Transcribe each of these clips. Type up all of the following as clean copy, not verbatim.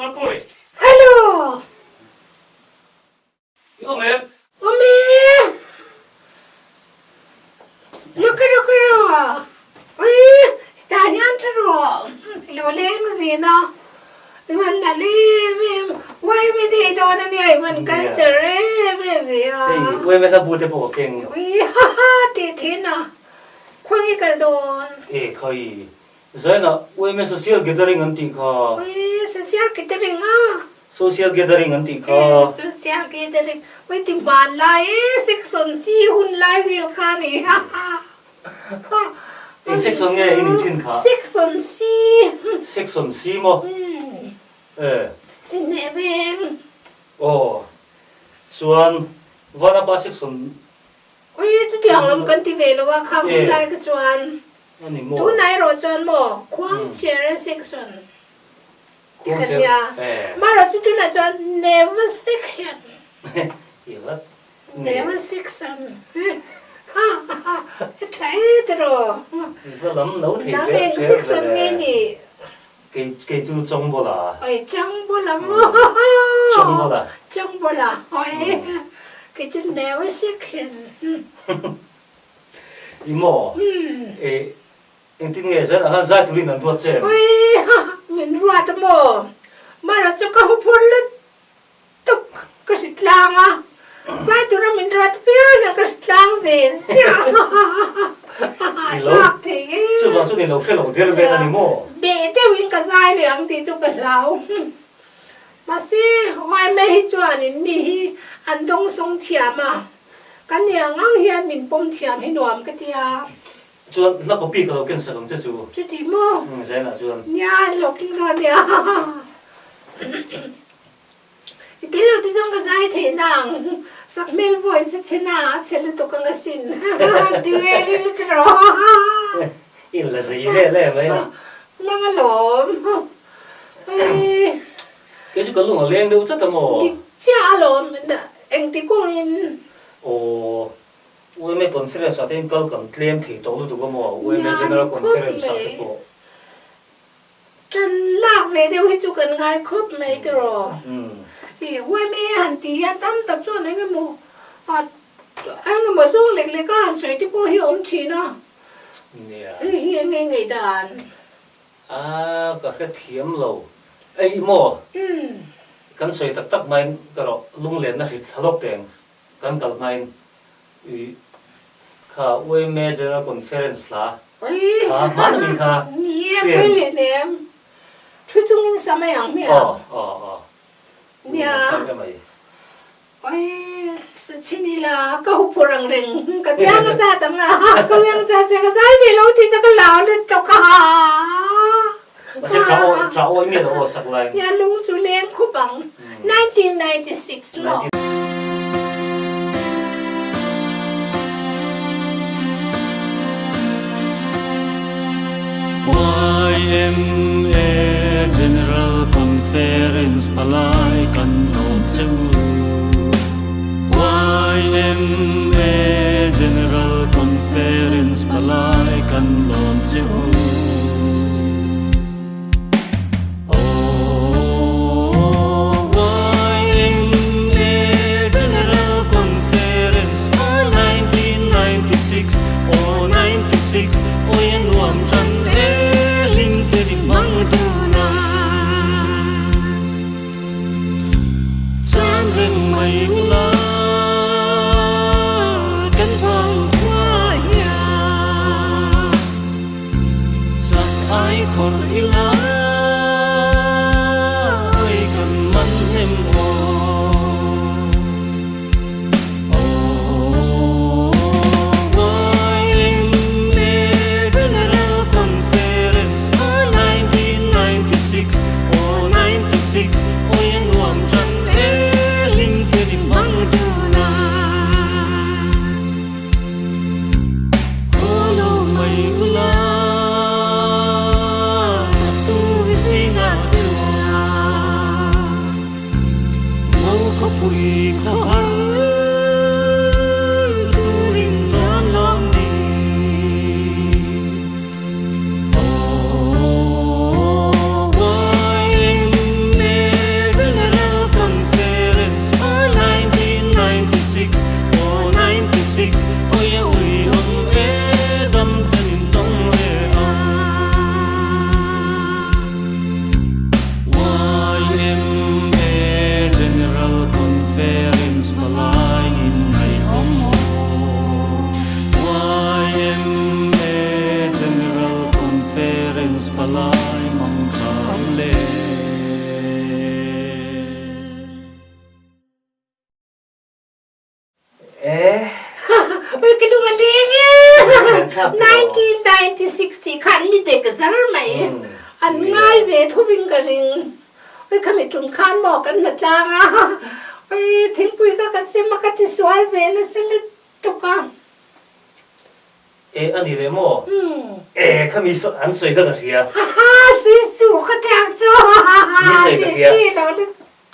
Kalpui. Hello. Ome. Ome. Look. Oi, tanyan tro. Lo leng zina. Man nali why me de don ni ai man culture me ya. Hey, we me sa bute po keng. Ui ha te thena. Khwangi kal don. Eh, khai. Zaina, we me social gathering anti kha. Ui social gathering ah. Social gathering anti kha. Social gathering. Ui ti ban lai section si hun lai wil kha ni ha ha. Eh, section nge in tin kha. Section C. Section C mo. Eh. Sin ne beng. Oh. Chuan vana pa section. Ui tu tiang lam kan ti ve lo wa kha hun lai ka chuan. Ani mo. Tu nai ro chuan mo khwang chair section. Ti kan ya. Ma ro tu na chuan never section. Ilat. Never section. Ha ha. Thai tro. Ilat lam nấu thì Na beng section nge ni. Cái chú trông bộ là. Ôi trông bộ là mo. Trông bộ là. Trông bộ là. Ôi. Cái chú never section. Imo. Anh tin nghe rồi là giải tụi mình ruột chứ. Ôi. Mình ruột mo. Mà nó cho cái hộp lứt. Tục. Cái xịt lang à. Giải tụi mình ruột phía là cái xịt lang về. Lạc thì. Chứ vào chỗ này lâu phê lâu tiền về là Imo. Bể tiêu in cả dài liền thì cho cái lão. Mà xí hoài mê hi chua nín đi ăn đông sông thiam à. Cái nhà ngang hiền mình bông thiam hi nuam cái tia. Chuan nó có bị cái đầu kiến sợi chứ chú. Chú tí mô. Vậy là chuan. Nhà lộc kinh cơ nhà. Tí lô tí trong cái dài thế nàng. Sắc mê vội sẽ thế nào. Chế lưu tục cái xin. Tí về đi lưu trò. In là gì lẽ mấy. Nàng lộm. Cái chú có luôn là lên đâu rất là mồ. Chả lộm. Anh tí cũng in. Ồ. Ui mấy conference ở đây câu cầm claim thì tổ được có mồ. Ui mấy general conference ở đây có. Chân lạc về đều hết chú cần ngay khớp mấy cái rồi. Thì ui mấy hẳn tí hẳn tâm tập cho anh cái mồ. Anh cái mồ xuống lệch lệch có hẳn xoay tí bố hiểu ống chí nó. Hiền nghe ngày đàn. À, cái thiếm lâu. Ê mồ. Kan xoay tắc tắc main cái đó lung lên nó thì tháo lốc tiền. Kan gặp main. Khá ui mấy general conference là. Khá má nó mình khá. Nhé quên lên em. Chú chung in sao mày ăn mẹ. Nhé. Ôi, sự chín đi là cái hộp răng rừng. Cái tiếng cái cha tầm là. Cái tiếng cha sẽ cái dài thì lâu thì chắc cái lão lên chọc cả. Mà sẽ cháu ôi miệng ổ sạc lại. Nhà lũ chú lên khúc bằng 1996 mà. YMA General Conference palai kan lo chu. YMA General Conference palai kan lo chu. ไปกันดูมาเลี้ยง1960คันมีเด็กกันซะไหมอันง่ายเวทุวิงกระริงไปขมิจุ่มคานบอกกันนะจ๊ะไปทิ้งปุยก็กระซิบมากระติสวยเวนะสิลุตุกันอันนี้เลยโม่เขามีอันสวยก็กระเทียสิสูก็แทงจ้าที่เรา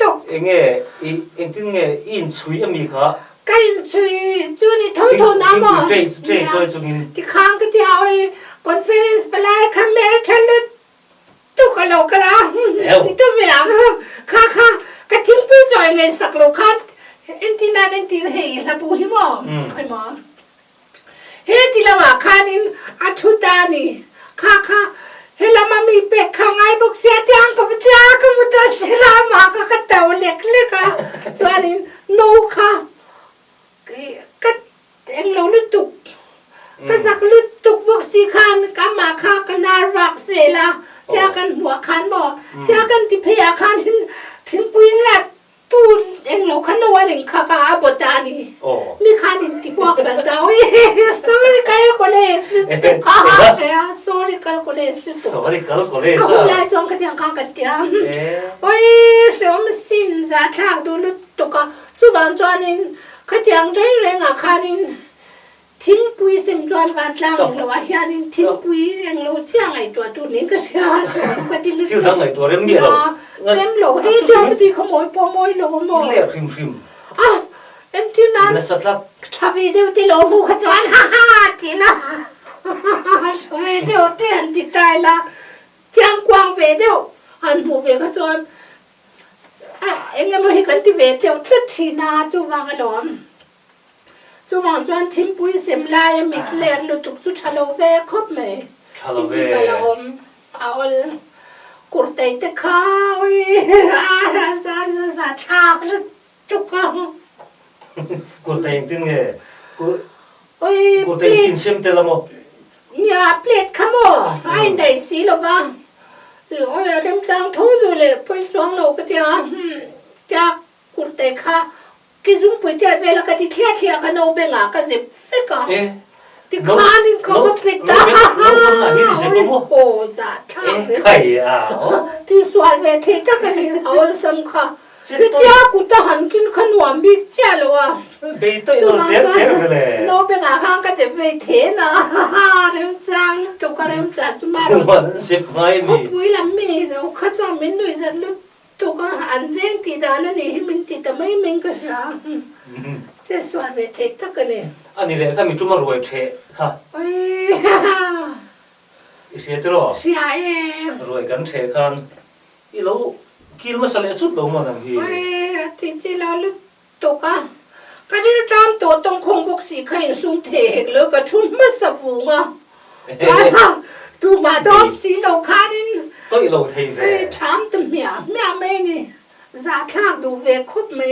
ตุกเองถึงอินชุยมีค่ะกันชุยจูนี่ทอน้ำอ่ะที่ข้างก็ที่เอาคอนเฟอเรนซ์ไปเลยคาเมราทันลุตุกกันเรากันละที่ตัวเมียค่ะกระทิ้งปุยจอยไงสักโลคันเอ็นที่นั่นเอ็นที่เฮียละปูหิมอค่อยมอเฮ้ที่ละว่าคานินอาชุดานี่ค่ะเฮลามามีเป็ดข้างไงบุกเสียที่อังกับที่อังกับตัวเสียละมาก็เต่าเล็กอ่ะส่วนนี้โนค่ะก็เอ็งเราลุตุกก็สักลุตุกบุกสีคันก็มาค่ะก็นารักเสียละที่อากันหัวคันบอกที่อากันที่เพยคันทิ้งปุยละตูเอ็งเราคันว่าหนึ่งค่ะก็อาบตานี่มีคันที่บอกแบบเต่าsorry calculate ตุกค่ะsorry calculate เขาไล่จงกระเทียมข้างกระเทียมโอ้ยเสียมสินจะทากดูลุตุกจุบันจวนนินกระเทียมได้แรงอ่ะคันนินทิ้งปุยสิมจวนวันล่างเราว่าเฮียนินทิ้งปุยเอ็งเราเชี่ยงไอตัวตูนี้ก็เชี่ยงก็ที่ลึกที่ทั้งไอตัวเริ่มเบี้ยเราเริ่มหลงเฮ้ยเจ้าพอดีขโมยหลงหมดเรียกพิมเอ็นที่นั้นชอบวิดีโอที่หลงมูขจรที่ละวิดีโอที่อันที่ตายละจ้างกวางวิดีโออันมูวิขจรเอ็งไม่เห็นกันที่วิดีโอทุกทีน่าจูวางหลอมจูวางจวนทิ้งปุยเสียมลายมิดเลียนลุตุกจุชาโลเวครบไหมที่บาลอมเอากุร์ตไตะข้าวซาทากลุตุกกุร์ตยังตึงกุร์ตสินเชื่อมเตลโมเนี่ยเปลี่ยนขโมยไอ้ได้สิหรอบ้างหรือว่าเริ่มจังทุ่งดูเลยไปสวงโลกเดียวจากกุร์ตข้ากิจุงไปเที่ยวเวลาก็ที่เที่ยวกันเอาเบงอ่ะก็จะฟิกอ่ะที่ข้านี่เขาก็ปิดตาโอ้จ้าท่าที่สวนเวทีจักรนี่เอาสำคัญพี่ที่อากูจะหันกินขนมบิ๊กเจ้าเลยว่ะจุมาจ้าโนเบงอ่ะข้างก็จะเวทีนะเริ่มจังจุกเริ่มจัดจุมาเราปุยละมีเราข้าจะไม่หนุ่ยจะลุตุกอันเวงที่ด้านนี้ให้มันติดแต่ไม่เหมือนกันนะเจ้าสวนเวทีตะกันเนี่ยอันนี้เลยข้ามีจุมารวยเชค่ะเสียตลอดเสียเองรวยกันเชกันอีเรากินมาสลัดสุดลงมาทั้งทีที่จริงแล้วลุตุกก็ที่จอมตัวตรงคงบกสีเคยสูงเทกเลยก็ชุ่มมัสฟูงอ่ะตูมาดอมสีโลคานินตัวอีโลเทเวชามตั้มเมียไม่นี่จะทากดูเวคุบไม่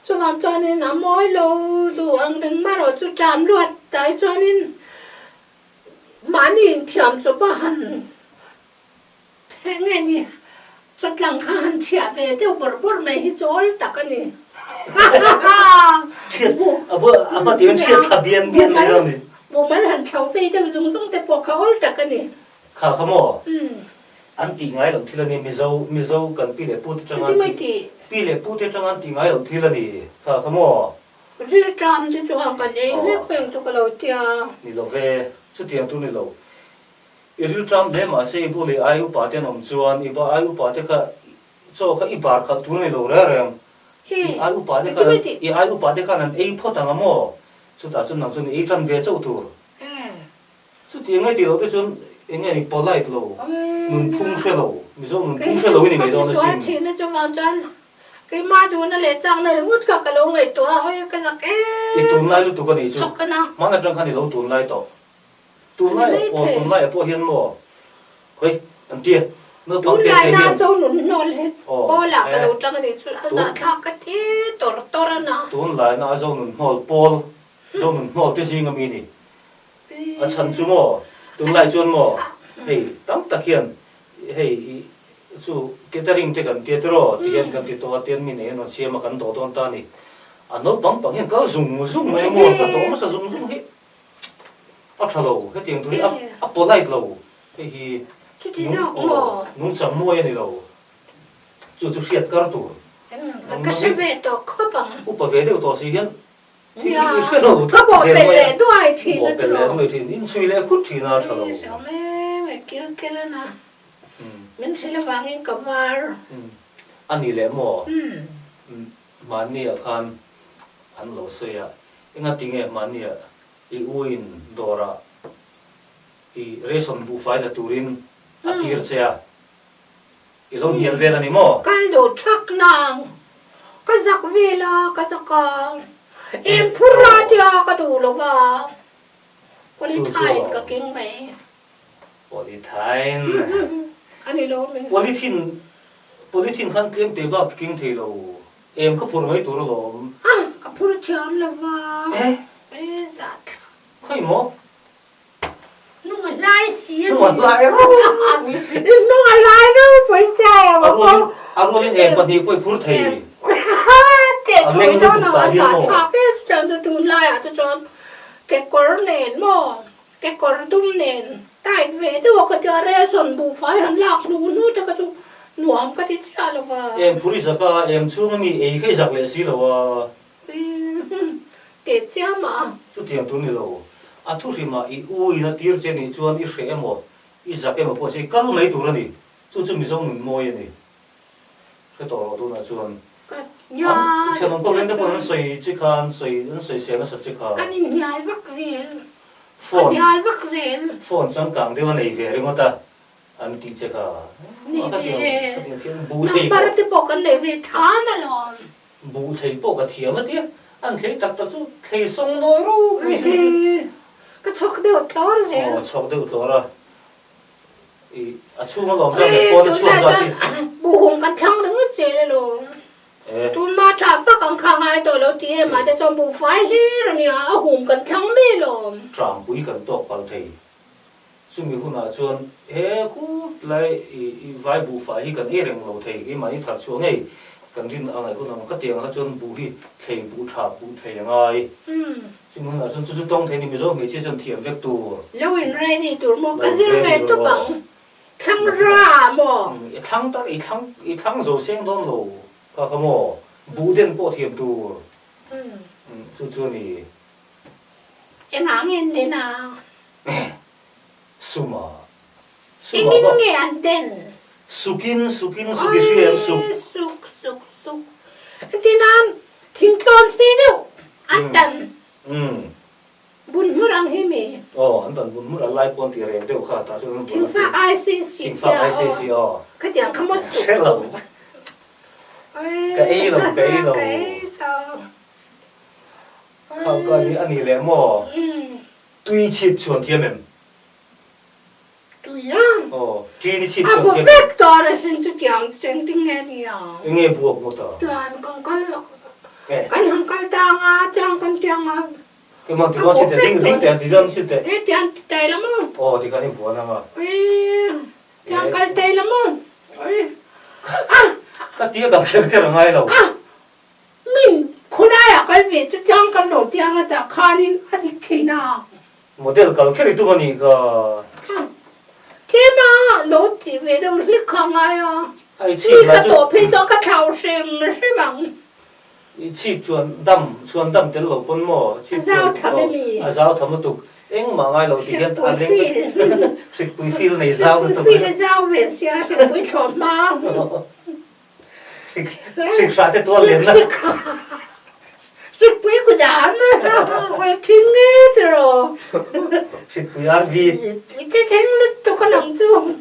จวนจวนนี่น้ำมอยโลดูอังดึงมาเราจุจามลวดแต่จวนนี่มานี่เทียมจุบ้านแทงไงนี่จุดหลังหันเฉียบเวเดี๋ยวบดไม่ฮิจอลตักนี่เฉียบบ่ที่มันเฉียบทะเบียนเลยนี่บุมันหันเขาเวเดี๋ยวส่งแต่พวกเขาตักนี่ข้าขโมอันตีง่ายหลังที่ละนี่มิโซกันปีเล่พูดจังอันปีเล่พูดจังอันตีง่ายหลังที่ละนี่ข้าขโมจีจามที่จังกันเองเล็กเป็นจุกเราเตียนี่เราเวชุดเตียงตัวนี่เราอีริลจามเดมาเสียบุรีอายุปาเตนอมจวนอีบอายุปาเตค่ะโซ่ค่ะอีบาร์ค่ะตัวนี่เราเรื่องอายุปาเตค่ะอีอายุปาเตค่ะนั่นเอพอตังอ่ะโมสุดท้ายสุดนั่งสุดเอจันเวเจ้าตัวสุดเตียงไงที่เราได้สุดเองไงนี่ปอไลท์เรานุ่นพุ่งเชลเรามิโซนุ่นพุ่งเชลเราไม่ได้ไม่โดนนะสิชินจังหวะจันก็มาดูนั่นแหละจังนั่นงุดกับกะลงไอ้ตัวเฮ้ยก็จะเอ๊ะตุนไล่ลูกตัวกันนี่จู่มันนั่นจังคันนี่เราตุนไล่ต่อตุนไล่โอ้ตุนไล่พวกเฮียนโม่เฮ้ยอันเดียเมื่อปังเตะเฮียนตุนไล่น่าโซนุนนอนเลยโอ้ละกะลงจังนี่จู่จะทักกันที่ตัวนะตุนไล่น่าโซนุนฮอลปอลโซนุนฮอลที่ซิงก็มีนี่อาชันซูโม่ตุนไล่จวนโม่เฮ้ยตั้งตะเกียนเฮ้ยสู้เกตริงเทกันเกตโรที่เห็นกันที่ตัวเตียนมีเนี่ยนอนเชียมากันตัวตอนตานี่ nó bằng hiện có dùng mấy mua cái tổ mà sử dụng hết áp thà lâu hết tiền tôi áp bỏ lại lâu thì chú chỉ dọc mò nung chấm mua này lâu chú siết cái tổ cái xe về tổ khó bằng úp vào về đều tổ gì hết có bộ bể lệ đuôi thì bộ bể lệ đuôi thì in suy lệ khút thì nào thà lâu sao mẹ kia nè mình sẽ là vàng in cầm vào anh đi lệ mò mà nia khan anh lâu xưa à nghe tiếng nghe mà nia i uin dora i reson bu fai la turin atir chea i lo nial vela ni mo cái đồ chắc nàng cái giặc về là cái giặc em phun ra thì cái đồ là vào có đi thay cái kinh mày politain anh đi đâu mình politin khan kem te ba king the lo em ko phur mai tur lo cái phun chém là vào giặc khoi mo nó mà lai xí nó lại nó mà lai nó phải sao mà arolin em pa ni koi phur thei thế thôi đó nó sợ chọc cái chân tôi tụi lại à tôi chọn cái cor nền mò cái cor tung nền tại về tôi có cái re son bu phải hắn lạc nu nu tôi có chú nuông cái gì à là em puri zaka em chung mi ei khai zak le si lo wa để chia mà chu tiang tu ni lo a thu ri ma I ui na tir che ni chuan I hre emo I zak emo po che kal mai tur ani chu mi zong nun moi ani ke to tu na chuan cái nhà che non ko len de ko soi chi khan soi se na sa chi kha cái nhà vắc gì phone nhà vắc gì phone chang kang de wa nei ve re ngota an ti che kha bu thei number thì bộ cái này về thán rồi bu thei po ka thiam ati an thei tak ta chu thei song no ru cái chọc đều to rồi chọc de to ra I a chu ma lom ra le po na chu ra ti bu hùng cái thằng đứng ở trên luôn tôi mà trả phát càng khang ai tôi lâu thì mà để cho bu phải gì rồi nhá hùng cái thằng này luôn tram pui kan to pal thei sumi huna chuan he ku lai I vai bu fa hi kan ereng lo thei ki mani thar chu ngei kan rin angai ku nam kha tiang ha chuan bu hi thei bu tha bu thei ngai sumi huna chuan chu tong thei ni mi zo nge che chuan thiam vek tu lâu in rai đi tôi mua cái gì về tôi bằng thằng ra mà thang ta I thang zo seng don lo ka mo bu den po thiam tu chu ni em hàng in thế nào suma in nghe anh tên sukin suk thế nào thỉnh con xí đâu anh tên bún mướn ăn hi mì anh tận bún mướn lại pon tiền rèn đều khá ta cho nên thỉnh phát ai xí thỉnh phát ICC cái tiếng không mất suk sẽ lầm cái đâu không có gì anh ấy làm mò tuy chip chuẩn thiêm em tuy ăn tuy chip à chuẩn bộ thiêm phép đó là xin chú tiếng tiếng nghe đi à nghe buộc một tờ toàn con cái hàng con tang à tang con tiếng à cái món thì con xin để đinh tiền thì dân xin để tiền tay lắm không thì cái này buồn lắm à tiếng con tay lắm không cái tía cầm cái là ngay đâu mình cô này à cái việc chú tiếng con đầu tiếng à ta khai đi đi khi nào model cầm cái này tụi mình thế mà lỗ thì về đâu lịch không ai à ai đi cái tổ phi cho cái thảo xem sẽ bằng chip chuẩn đâm đến lỗ con mò giao thầm đấy mi giao thầm một tục anh mà ngay lỗ thì hiện anh lên xịt bụi phil này giao bụi phil này giao về xe xịt bụi trộn mà xịt xả tới tua liền đó xịt bụi của đám phải chính hết rồi xịt bụi RV chứ chính lúc tôi có nằm chung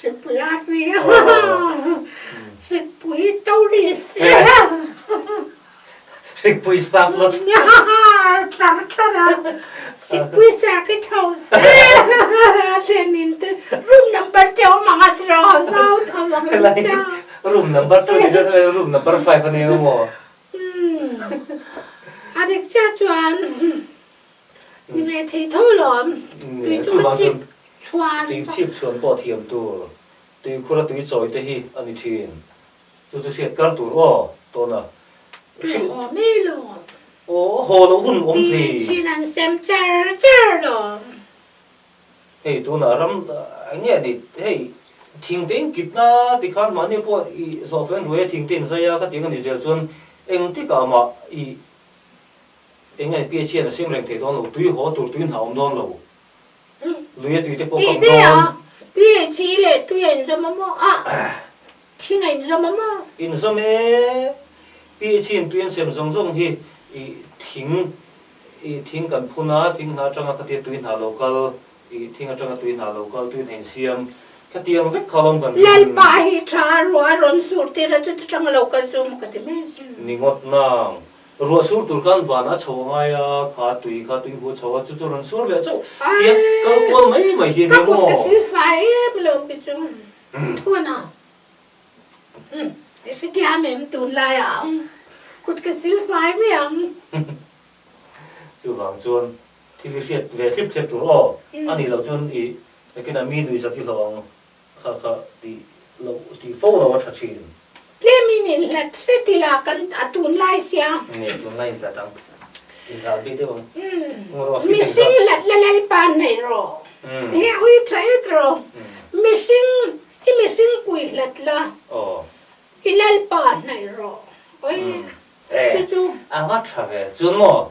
xịt bụi RV xịt bụi đâu đi xe xịt bụi staff lot xịt bụi xa cái thầu xe thế mình từ room number châu mà ngắt rồi sao thầm mà ngắt sao room number 2 room number 5 anh em mò à được cha chuẩn như vậy thì thôi lắm vì chúng ta chip chuẩn tuy chip chuẩn bỏ thiểm tu tuy khura tuy choi te hi ani thin tu tu siết kar tur o to na Lo mi lo. hồ nó hun om Pi thì chin an sem char lo. hey tu na ram anh nhỉ thì hey thình tiếng kịp na thì khán mà như po so phên rồi thình tiếng sai ya cái tiếng này giờ chuan anh thích cả mà anh này bia chiên là xem rèn thể đó lâu tuy họ tuổi tuy hào đó lâu luyện tuy thế po Ti cầm de đó à. Pi chi le tu en zo mo à. Thi ngày zo mo. in so me bia chiên tuy xem rong rong hi thình cần phuna thình na trăng cái tuy hào local thình na trăng tuy hào local tuy hành xiêm cái tiếng vết khom cần Lal pa hi tra ro ron sur ti ra tu chang local zo mo ka ti mes. ni ngot na ruột sur tur kan vana chho ngai a kha tui hu chho chu chu ron sur le chau tiang ka ko mai hi Ka ni ko mo ka sil fai lo pi chu. Thu na. Ese ti am em tu la ya. Kut ka sil fai mi am. chu wang chuan thi vi fiat ve clip clip tur o ani lo chuan cái na mi nui sa ti long kha ti fo lo cha chin Leminin la tretila kan atun lai sia. ni tun lai ta tang in ta bi de bang Missing la pan nei ro. He hui trai ro. Missing kui la. o Hilal pan nei ro. Oi. Chu chu. a ha tha ve chuan mo